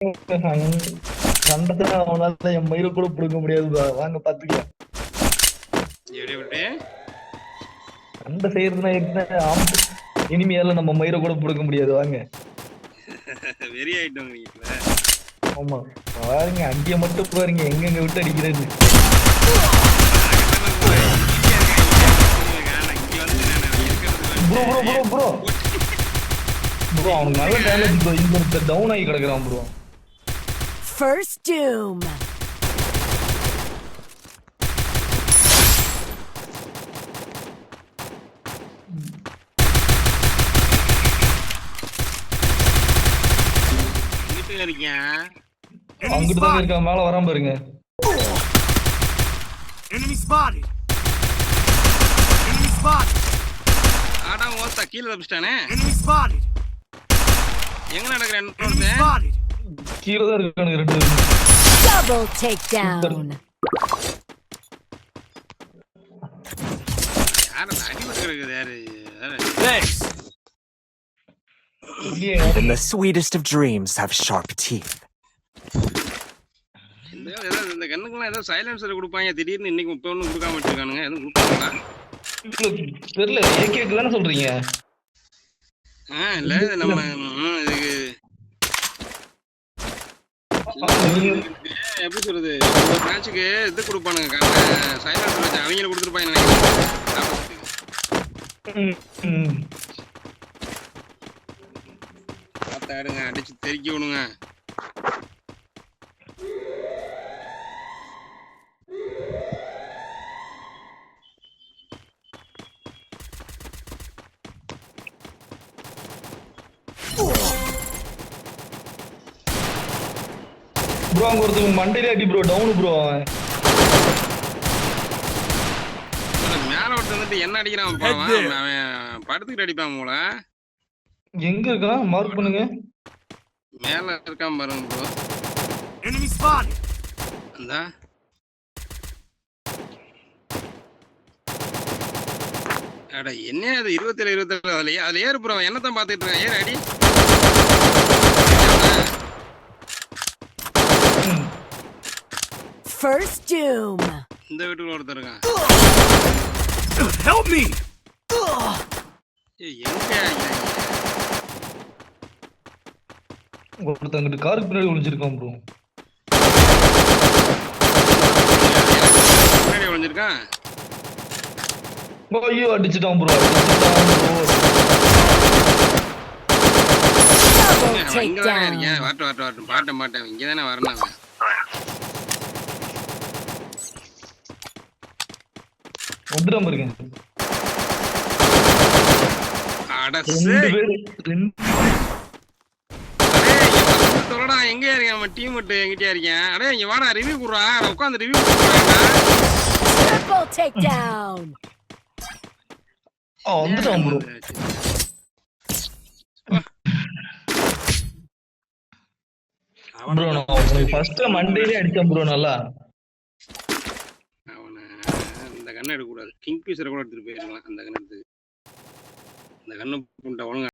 சண்டை அவனால என் மயிரை கூட புடுங்க முடியாது. வாங்க பாத்துக்கலாம். சண்டை செய்யறதுன்னா இனிமையால நம்ம மயிரை கூட புடுங்க முடியாது. வாங்க. வெறி ஆயிட்டோம். ஆமா பாருங்க, அங்கேய மட்டும் பாருங்க எங்கெங்க விட்டு அடிக்கிறது. Bro bro bro bro bro அவனுக்கு நல்ல டேமேஜ் ப்ரோ. இங்க டவுன் ஆகி கிடக்குறான் ப்ரோ. First doom. அங்கிட்டு தான் இருக்கான், மேல வராம பாருங்க. Enemy spotted. Enemy spotted. ஆடா ஓஸ்தா கீழ தப்பிச்சிட்டானே. Enemy spotted. எங்க நடக்குற Enemy spotted. கீழ தான் இருக்கானுங்க ரெண்டு பேரும். Double takedown. யார அடிபட்டு கிடக்குது யாரு? Thanks. Even the sweetest of dreams have sharp teeth. இந்த கண்ணுக்குலாம் ஏதோ சைலன்சர் கொடுப்பாங்க, திடீர்னு இன்னைக்கு இப்போ ஒன்றும் கொடுக்காம வச்சிருக்கானுங்க. எதுவும் கொடுப்பாங்களா தெரியல. ஏகேக்கு தானே சொல்றீங்க? இல்ல நம்ம இதுக்கு எப்படி சொல்றது, ஒரு மேட்சுக்கு இது கொடுப்பானுங்க, சைலன்சர் வச்சு அவங்கள கொடுத்துருப்பாங்க நினைக்கிறேன். பார்த்தாடுங்க, அடிச்சு தெறிக்க விடுங்க. ப்ரோ அங்க ஒருத்தவங்க மண்டையில அடி ப்ரோ. Down bro. மேல ஒருத்தர் வந்துட்டு என்ன அடிக்கிறான், அவன் படுத்துக்கிட்டு அடிப்பான் போல. எங்க இருக்கான் மார்க் பண்ணுங்க. மேல இருக்கான் பாருங்க ப்ரோ. Enemy spotted. அந்த அட என்ன அது 27 அதுல ஏறு ப்ரோ. என்னத்தான் பாத்துட்டு இருக்கான், ஏறு அடி. First doom. இந்த வீட்டுக்குள்ள ஒருத்தர் இருக்கான். Help me. ஒருத்தங்கிட்ட காருக்கு பின்னாடி ஒளிஞ்சிருக்கான் ப்ரோ. பின்னாடி ஒளிஞ்சிருக்கான். ஐயோ அடிச்சுட்டான் ப்ரோ. இங்கதானே இருக்கேன். வரட்டும் பாட்ட மாட்டேன். இங்கதானே வரணும். வந்துடாம இருக்கேன். எங்க இருக்கேன்? நம்ம டீம் மட்டும் எங்கிட்டயா இருக்கேன். அடே இங்க வாடா, ரிவ்யூ குடுறா. உட்காந்து ரிவ்யூ Triple takedown. வந்துட்டான் ப்ரோ. ப்ரோ நான் ஃபர்ஸ்ட் மண்டேலே அடிச்சேன் ப்ரோ. நல்லா அவனை இந்த கண்ணை எடுக்க கூடாது. கிங் பீசரை கூட எடுத்துட்டு போயிருக்கலாம். அந்த கண்ணு புண்டை ஒழுங்கா